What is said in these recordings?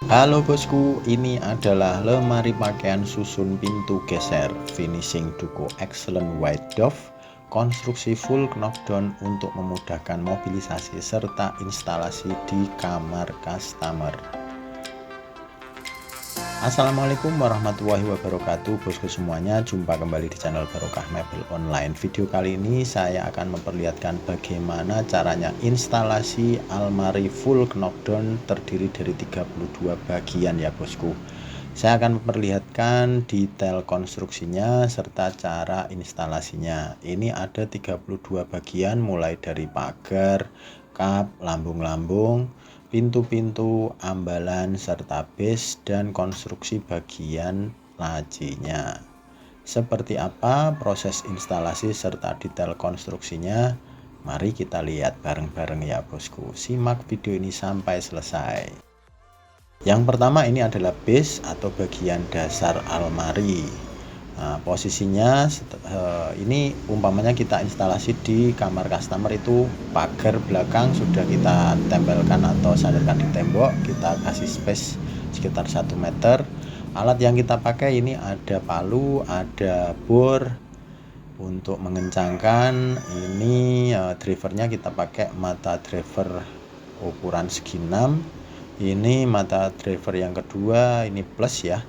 Halo bosku, ini adalah lemari pakaian susun pintu geser finishing Duko Excellent White Dove, konstruksi full knockdown untuk memudahkan mobilisasi serta instalasi di kamar customer. Assalamualaikum warahmatullahi wabarakatuh bosku semuanya, jumpa kembali di channel Barokah Mebel Online. Video kali ini saya akan memperlihatkan bagaimana caranya instalasi almari full knockdown terdiri dari 32 bagian ya bosku. Saya akan memperlihatkan detail konstruksinya serta cara instalasinya. Ini ada 32 bagian mulai dari pagar, kap, lambung-lambung, pintu-pintu, ambalan, serta base dan konstruksi bagian lacinya. Seperti apa proses instalasi serta detail konstruksinya? Mari kita lihat bareng-bareng ya bosku. Simak video ini sampai selesai. Yang pertama ini adalah base atau bagian dasar almari. Nah, posisinya ini umpamanya kita instalasi di kamar customer, itu pagar belakang sudah kita tempelkan atau sandarkan di tembok, kita kasih space sekitar 1 meter. Alat yang kita pakai ini ada palu, ada bor. Untuk mengencangkan ini drivernya kita pakai mata driver ukuran segi 6. Ini mata driver yang kedua, ini plus ya.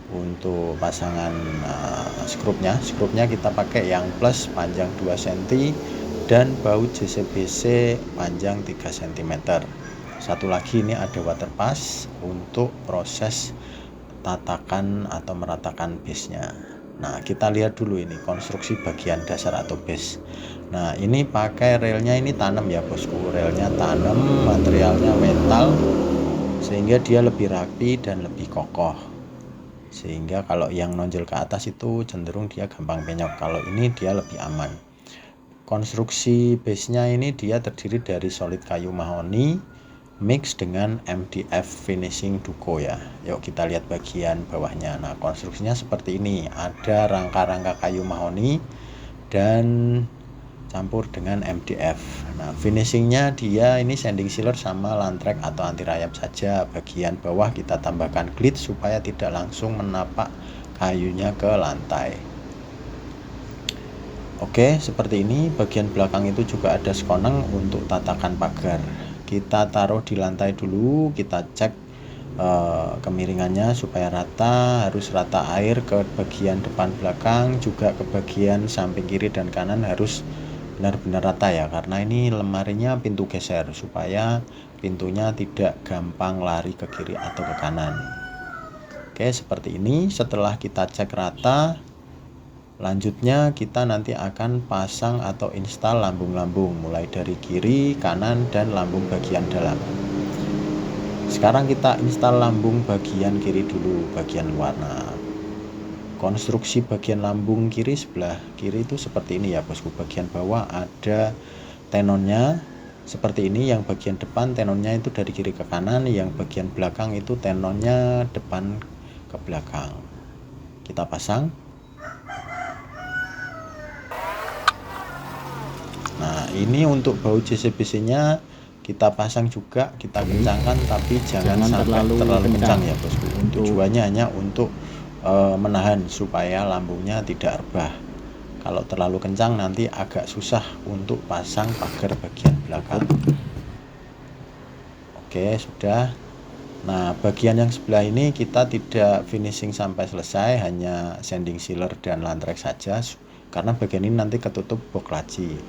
Untuk pasangan skrupnya kita pakai yang plus panjang 2 cm dan baut JCBC panjang 3 cm. Satu lagi ini ada water pass untuk proses tatakan atau meratakan base nya. Nah, kita lihat dulu ini konstruksi bagian dasar atau base. Nah, ini pakai relnya ini tanam ya bosku. Relnya tanam, materialnya metal sehingga dia lebih rapi dan lebih kokoh. Sehingga kalau yang nonjol ke atas itu cenderung dia gampang penyok. Kalau ini dia lebih aman. Konstruksi base-nya ini dia terdiri dari solid kayu mahoni mix dengan MDF finishing Duko ya. Yuk kita lihat bagian bawahnya. Nah, konstruksinya seperti ini. Ada rangka-rangka kayu mahoni dan campur dengan MDF. Nah, finishingnya dia ini sanding sealer sama lantrek atau anti rayap saja. Bagian bawah kita tambahkan glit supaya tidak langsung menapak kayunya ke lantai. Oke, seperti ini. Bagian belakang itu juga ada skoneng untuk tatakan pagar. Kita taruh di lantai dulu, kita cek kemiringannya supaya rata. Harus rata air ke bagian depan belakang, juga ke bagian samping kiri dan kanan harus benar-benar rata ya, karena ini lemarinya pintu geser supaya pintunya tidak gampang lari ke kiri atau ke kanan. Oke, seperti ini. Setelah kita cek rata, lanjutnya kita nanti akan pasang atau install lambung-lambung mulai dari kiri, kanan, dan lambung bagian dalam. Sekarang kita install lambung bagian kiri dulu, bagian luar. Nah, konstruksi bagian lambung kiri sebelah kiri itu seperti ini ya bosku. Bagian bawah ada tenonnya seperti ini. Yang bagian depan tenonnya itu dari kiri ke kanan, yang bagian belakang itu tenonnya depan ke belakang. Kita pasang. Nah, ini untuk baut JCBC nya kita pasang juga, kita kencangkan, tapi jangan sampai terlalu kencang ya bosku. Tujuannya hanya untuk menahan supaya lambungnya tidak rebah. Kalau terlalu kencang nanti agak susah untuk pasang pagar bagian belakang. Oke, sudah. Nah, bagian yang sebelah ini kita tidak finishing sampai selesai, hanya sanding sealer dan lantrek saja, karena bagian ini nanti ketutup box laci.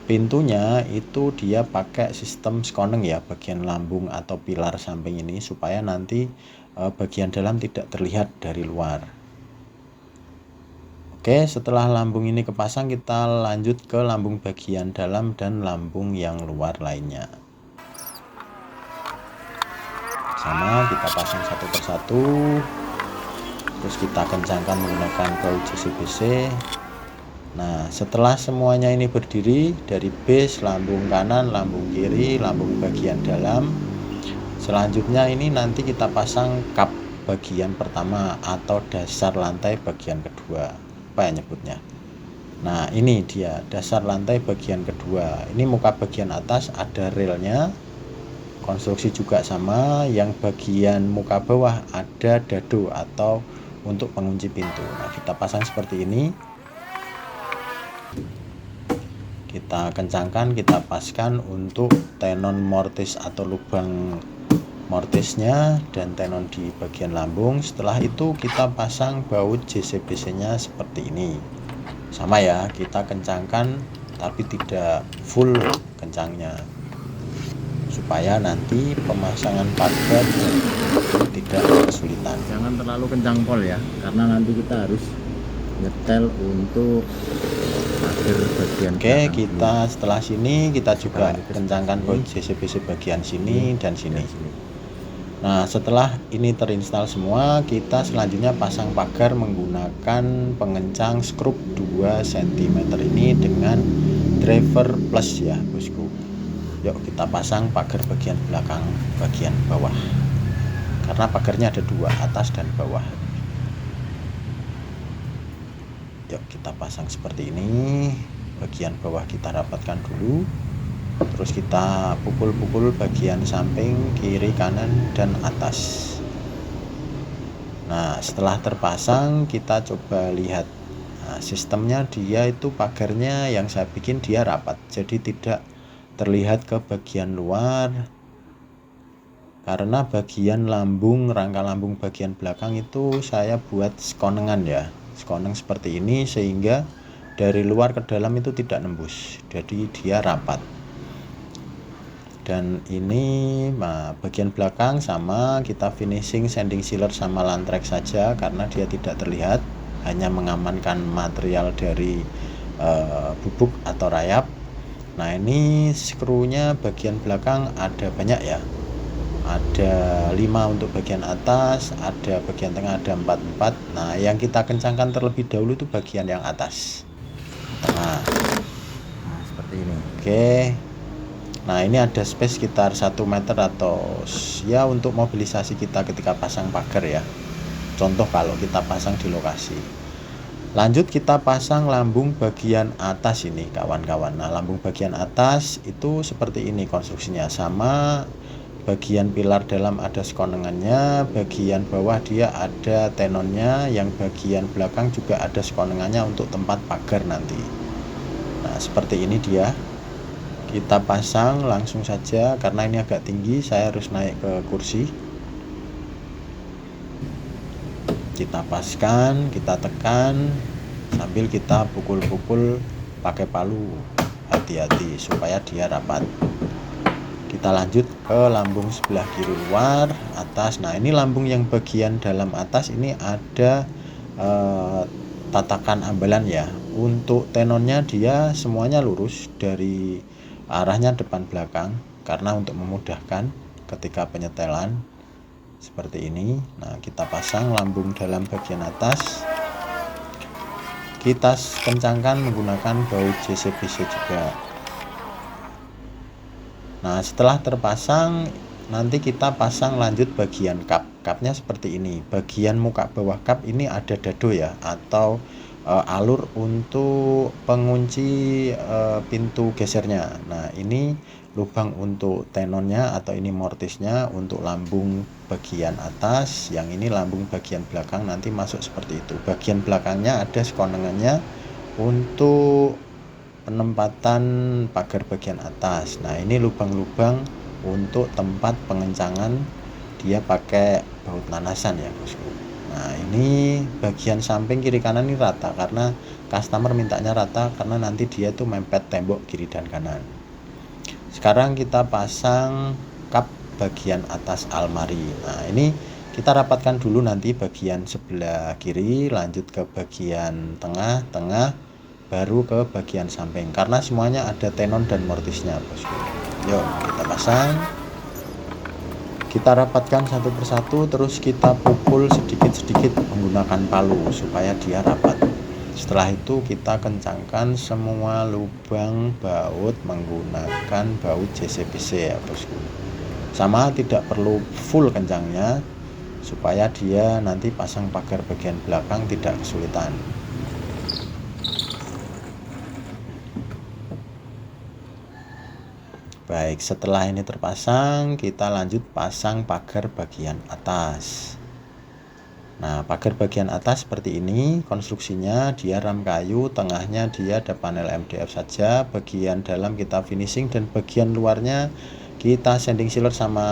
Pintunya itu dia pakai sistem skoneng ya, bagian lambung atau pilar samping ini, supaya nanti bagian dalam tidak terlihat dari luar. Oke, setelah lambung ini kepasang, kita lanjut ke lambung bagian dalam dan lambung yang luar lainnya. Sama, kita pasang satu persatu, terus kita kencangkan menggunakan baut JCBC. Nah, setelah semuanya ini berdiri dari base, lambung kanan, lambung kiri, lambung bagian dalam, selanjutnya ini nanti kita pasang kap bagian pertama atau dasar lantai bagian kedua, apa ya nyebutnya. Nah, ini dia dasar lantai bagian kedua. Ini muka bagian atas ada relnya, konstruksi juga sama, yang bagian muka bawah ada dado atau untuk pengunci pintu. Nah, kita pasang seperti ini, kita kencangkan, kita paskan untuk tenon mortis atau lubang mortisnya dan tenon di bagian lambung. Setelah itu kita pasang baut JCBC nya seperti ini, sama ya, kita kencangkan tapi tidak full kencangnya supaya nanti pemasangan pagar tidak kesulitan. Jangan terlalu kencang pol ya, karena nanti kita harus nyetel untuk pagar bagian Oke, kita setelah sini kita juga kencangkan baut JCBC bagian sini dan sini. Nah, setelah ini terinstal semua, kita selanjutnya pasang pagar menggunakan pengencang skrup 2 cm ini dengan driver plus ya bosku. Yuk kita pasang pagar bagian belakang bagian bawah, karena pagarnya ada dua, atas dan bawah. Yuk kita pasang seperti ini. Bagian bawah kita rapatkan dulu, terus kita pukul-pukul bagian samping, kiri, kanan, dan atas. Nah, setelah terpasang kita coba lihat. Nah, sistemnya dia itu pagarnya yang saya bikin dia rapat, jadi tidak terlihat ke bagian luar, karena bagian lambung, rangka lambung bagian belakang itu saya buat skonengan ya, skoneng seperti ini, sehingga dari luar ke dalam itu tidak nembus, jadi dia rapat. Dan ini bagian belakang sama, kita finishing sanding sealer sama lantrek saja karena dia tidak terlihat, hanya mengamankan material dari bubuk atau rayap. Nah, ini skrunya bagian belakang ada banyak ya, ada 5 untuk bagian atas, ada bagian tengah ada 4. Nah, yang kita kencangkan terlebih dahulu itu bagian yang atas tengah. Nah, seperti ini. Oke. Nah, ini ada space sekitar 1 meter atau ya untuk mobilisasi kita ketika pasang pagar ya. Contoh kalau kita pasang di lokasi. Lanjut kita pasang lambung bagian atas ini kawan-kawan. Nah, lambung bagian atas itu seperti ini konstruksinya, sama bagian pilar dalam ada skonengannya, bagian bawah dia ada tenonnya, yang bagian belakang juga ada skonengannya untuk tempat pagar nanti. Nah, seperti ini dia. Kita pasang langsung saja, karena ini agak tinggi saya harus naik ke kursi. Kita paskan, kita tekan sambil kita pukul-pukul pakai palu, hati-hati supaya dia rapat. Kita lanjut ke lambung sebelah kiri luar atas. Nah, ini lambung yang bagian dalam atas ini ada tatakan ambalan ya. Untuk tenonnya dia semuanya lurus dari arahnya depan belakang, karena untuk memudahkan ketika penyetelan seperti ini. Nah, kita pasang lambung dalam bagian atas, kita kencangkan menggunakan baut JCBC juga. Nah, setelah terpasang nanti kita pasang lanjut bagian kap. Kapnya seperti ini. Bagian muka bawah kap ini ada dado ya, atau alur untuk pengunci pintu gesernya. Nah, ini lubang untuk tenonnya atau ini mortisnya untuk lambung bagian atas, yang ini lambung bagian belakang nanti masuk seperti itu. Bagian belakangnya ada skonengannya untuk penempatan pagar bagian atas. Nah, ini lubang-lubang untuk tempat pengencangan, dia pakai baut nanasan ya bosku. Nah, ini bagian samping kiri kanan ini rata, karena customer mintanya rata karena nanti dia tuh mempet tembok kiri dan kanan. Sekarang kita pasang kap bagian atas almari. Nah, ini kita rapatkan dulu nanti bagian sebelah kiri, lanjut ke bagian tengah, baru ke bagian samping, karena semuanya ada tenon dan mortisnya bosku. Yuk kita pasang, kita rapatkan satu persatu, terus kita pukul sedikit-sedikit menggunakan palu supaya dia rapat. Setelah itu kita kencangkan semua lubang baut menggunakan baut JCBC ya bosku. Sama, tidak perlu full kencangnya supaya dia nanti pasang pagar bagian belakang tidak kesulitan. Baik, setelah ini terpasang, kita lanjut pasang pagar bagian atas. Nah, pagar bagian atas seperti ini konstruksinya. Dia ram kayu, tengahnya dia ada panel MDF saja, bagian dalam kita finishing, dan bagian luarnya kita sanding sealer sama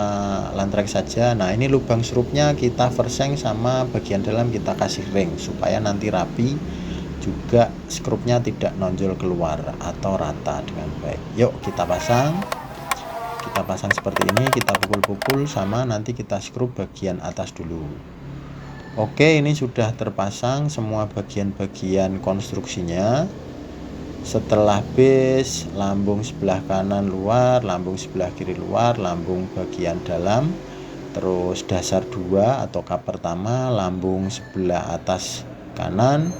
lantrek saja. Nah, ini lubang serupnya kita verseng, sama bagian dalam kita kasih ring supaya nanti rapi, juga skrupnya tidak nonjol keluar atau rata dengan baik. Yuk kita pasang. Kita pasang seperti ini, kita pukul-pukul, sama nanti kita skrup bagian atas dulu. Oke, ini sudah terpasang semua bagian-bagian konstruksinya. Setelah base, lambung sebelah kanan luar, lambung sebelah kiri luar, lambung bagian dalam, terus dasar 2 atau kap pertama, lambung sebelah atas kanan,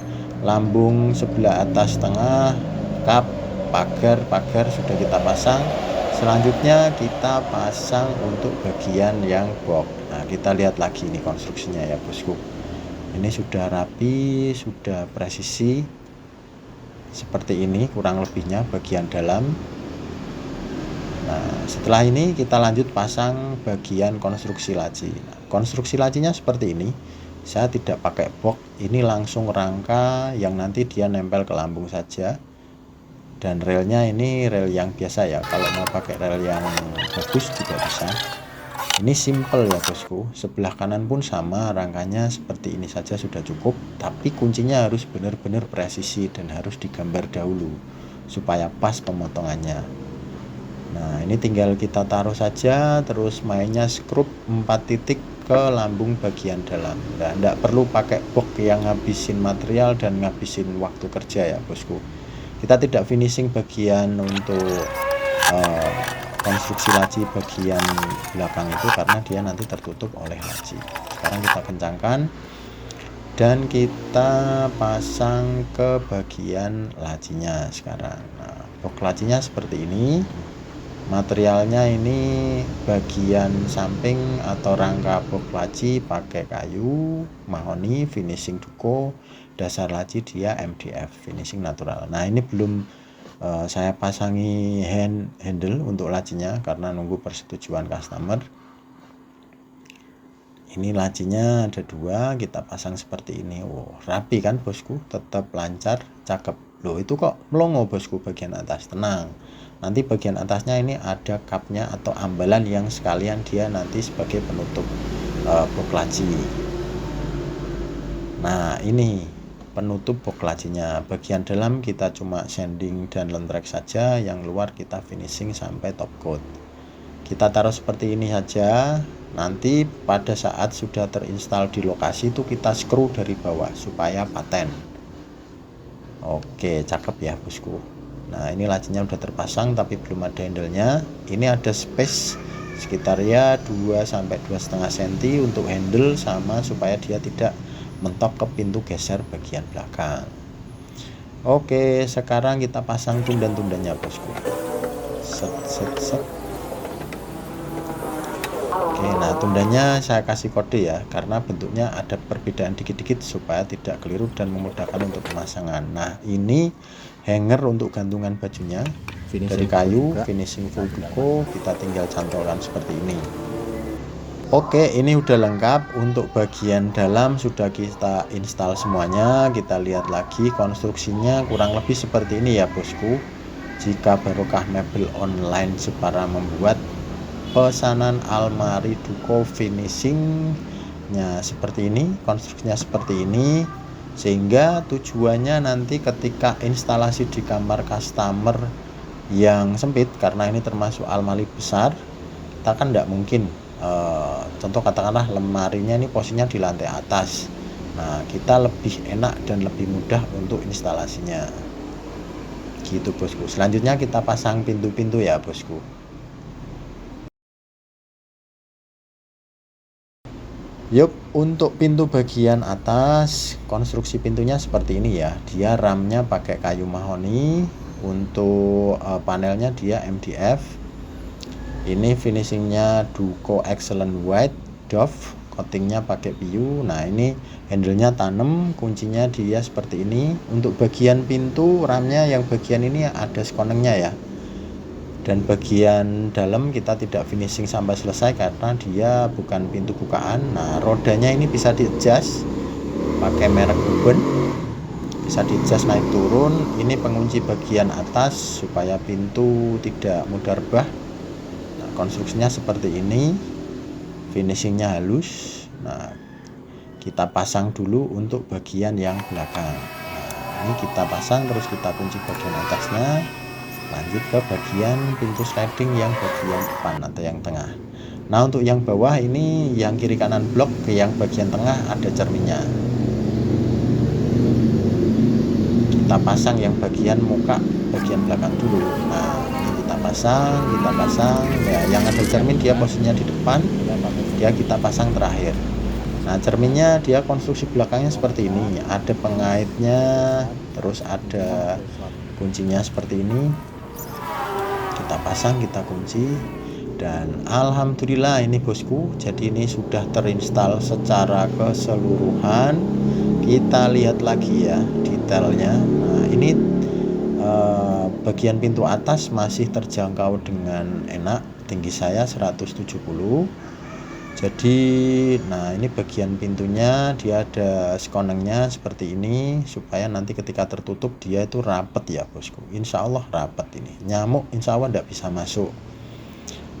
lambung sebelah atas tengah, kap, pagar sudah kita pasang. Selanjutnya kita pasang untuk bagian yang box. Nah, kita lihat lagi ini konstruksinya ya bosku. Ini sudah rapi, sudah presisi. Seperti ini kurang lebihnya bagian dalam. Nah, setelah ini kita lanjut pasang bagian konstruksi laci. Nah, konstruksi lacinya seperti ini. Saya tidak pakai box, ini langsung rangka yang nanti dia nempel ke lambung saja. Dan relnya ini rel yang biasa ya, kalau mau pakai rel yang bagus juga bisa. Ini simple ya bosku, sebelah kanan pun sama, rangkanya seperti ini saja sudah cukup. Tapi kuncinya harus benar-benar presisi dan harus digambar dahulu supaya pas pemotongannya. Nah, ini tinggal kita taruh saja, terus mainnya skrup 4 titik ke lambung bagian dalam. Nah, tidak perlu pakai box yang ngabisin material dan ngabisin waktu kerja ya bosku. Kita tidak finishing bagian untuk konstruksi laci bagian belakang itu karena dia nanti tertutup oleh laci. Sekarang kita kencangkan dan kita pasang ke bagian lacinya sekarang. Nah, box lacinya seperti ini. Materialnya ini bagian samping atau rangka box laci pakai kayu mahoni, finishing duko. Dasar laci dia MDF finishing natural. Nah, ini belum saya pasangi handle untuk lacinya karena nunggu persetujuan customer. Ini lacinya ada 2, kita pasang seperti ini. Oh, rapi kan bosku, tetap lancar, cakep. Loh, itu kok melongo bosku bagian atas. Tenang, nanti bagian atasnya ini ada kapnya atau ambalan yang sekalian dia nanti sebagai penutup box laci. Nah, ini penutup box lacinya. Bagian dalam kita cuma sanding dan lentrek saja, yang luar kita finishing sampai top coat. Kita taruh seperti ini saja. Nanti pada saat sudah terinstall di lokasi itu kita screw dari bawah supaya paten. Oke, cakep ya bosku. Nah, ini lacinya udah terpasang tapi belum ada handle-nya. Ini ada space sekitar ya 2-2,5 cm untuk handle, sama supaya dia tidak mentok ke pintu geser bagian belakang. Oke, sekarang kita pasang tundan-tundannya bosku. Set. Oke, nah tundannya saya kasih kode ya, karena bentuknya ada perbedaan dikit-dikit supaya tidak keliru dan memudahkan untuk pemasangan. Nah, ini hanger untuk gantungan bajunya dari kayu, finishing full duko, kita tinggal cantolkan seperti ini. Oke, ini udah lengkap. Untuk bagian dalam sudah kita install semuanya. Kita lihat lagi konstruksinya kurang lebih seperti ini ya bosku. Jika Barokah Mebel Online Jepara membuat pesanan almari duko finishingnya seperti ini, konstruksinya seperti ini, sehingga tujuannya nanti ketika instalasi di kamar customer yang sempit, karena ini termasuk almari besar, kita kan tidak mungkin contoh katakanlah lemarinya ini posisinya di lantai atas. Nah, kita lebih enak dan lebih mudah untuk instalasinya gitu bosku. Selanjutnya kita pasang pintu-pintu ya bosku. Yup, untuk pintu bagian atas konstruksi pintunya seperti ini ya. Dia ramnya pakai kayu mahoni. Untuk panelnya dia MDF. Ini finishingnya Duco Excellent White Dove, coatingnya pakai PU. Nah, ini handlenya tanam, kuncinya dia seperti ini. Untuk bagian pintu ramnya yang bagian ini ada skonengnya ya, Dan bagian dalam kita tidak finishing sampai selesai karena dia bukan pintu bukaan. Nah, rodanya ini bisa di-adjust pakai merek Uben, bisa di-adjust naik turun. Ini pengunci bagian atas supaya pintu tidak mudah rebah. Nah, konstruksinya seperti ini, finishingnya halus. Nah, kita pasang dulu untuk bagian yang belakang. Nah, ini kita pasang, terus kita kunci bagian atasnya, lanjut ke bagian pintu sliding yang bagian depan atau yang tengah. Nah, untuk yang bawah ini yang kiri kanan blok, ke yang bagian tengah ada cerminnya. Kita pasang yang bagian muka bagian belakang dulu. Nah, ini kita pasang ya, yang ada cermin dia posisinya di depan, dia kita pasang terakhir. Nah, cerminnya dia konstruksi belakangnya seperti ini, ada pengaitnya, terus ada kuncinya seperti ini. Kita pasang, kita kunci, dan alhamdulillah ini bosku, jadi ini sudah terinstall secara keseluruhan. Kita lihat lagi ya detailnya. Nah, ini bagian pintu atas masih terjangkau dengan enak, tinggi saya 170. Jadi nah, ini bagian pintunya dia ada skonengnya seperti ini supaya nanti ketika tertutup dia itu rapet ya bosku. Insya Allah rapet, ini nyamuk insya Allah tidak bisa masuk.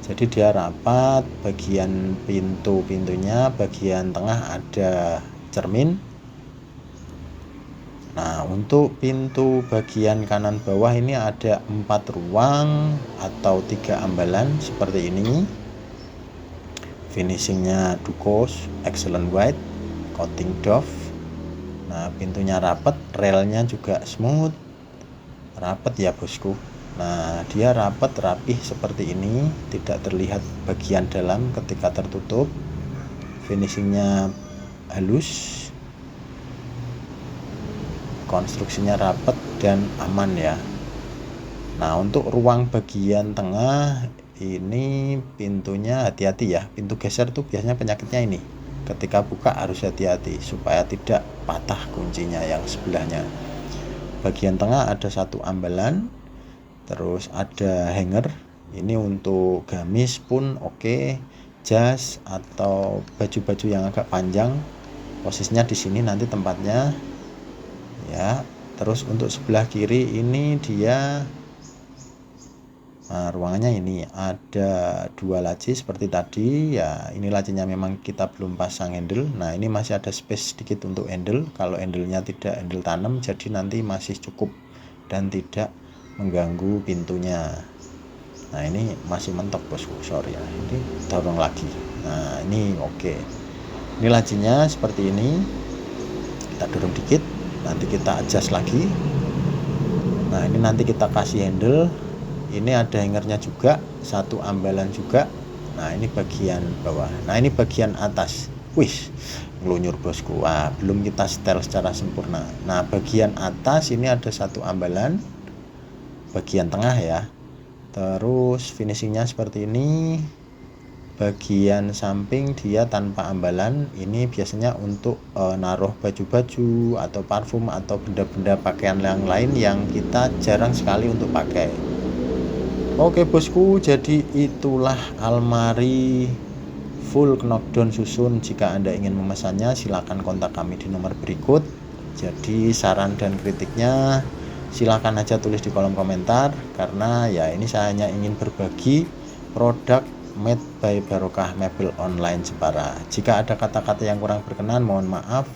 Jadi dia rapat. Bagian pintunya bagian tengah ada cermin. Nah, untuk pintu bagian kanan bawah ini ada 4 ruang atau 3 ambalan seperti ini. Finishingnya Ducos Excellent White coating Dove. Nah, pintunya rapet, relnya juga smooth, rapet ya bosku. Nah, dia rapet, rapih seperti ini, tidak terlihat bagian dalam ketika tertutup. Finishingnya halus, konstruksinya rapet dan aman ya. Nah, untuk ruang bagian tengah ini pintunya hati-hati ya, pintu geser tuh biasanya penyakitnya ini, ketika buka harus hati-hati supaya tidak patah kuncinya yang sebelahnya. Bagian tengah ada 1 ambalan, terus ada hanger, ini untuk gamis pun oke, jas atau baju-baju yang agak panjang, posisinya di sini nanti tempatnya ya. Terus untuk sebelah kiri ini dia ruangannya ini ada 2 laci seperti tadi ya. Ini lacinya memang kita belum pasang handle. Nah, ini masih ada space sedikit untuk handle. Kalau handlenya tidak handle tanam, jadi nanti masih cukup dan tidak mengganggu pintunya. Nah, ini masih mentok bosku, sorry ya, ini dorong lagi. Nah, ini oke. Ini lacinya seperti ini, kita dorong dikit, nanti kita adjust lagi. Nah, ini nanti kita kasih handle. Ini ada hangernya juga, 1 ambalan juga. Nah, ini bagian bawah. Nah, ini bagian atas. Wih, ngelunyur bosku. Wah, belum kita setel secara sempurna. Nah, bagian atas ini ada 1 ambalan, bagian tengah ya. Terus finishingnya seperti ini. Bagian samping dia tanpa ambalan. Ini biasanya untuk naruh baju-baju atau parfum atau benda-benda pakaian yang lain yang kita jarang sekali untuk pakai. Oke bosku, jadi itulah almari full knockdown susun. Jika Anda ingin memesannya silahkan kontak kami di nomor berikut. Jadi saran dan kritiknya silahkan aja tulis di kolom komentar, karena ya ini saya hanya ingin berbagi produk made by Barokah Mebel Online Jepara. Jika ada kata-kata yang kurang berkenan mohon maaf.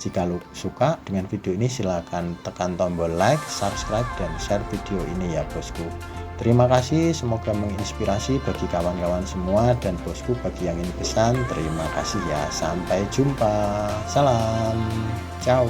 Jika lu suka dengan video ini silahkan tekan tombol like, subscribe, dan share video ini ya bosku. Terima kasih, semoga menginspirasi bagi kawan-kawan semua, dan bosku bagi yang ingin pesan terima kasih ya. Sampai jumpa, salam, ciao.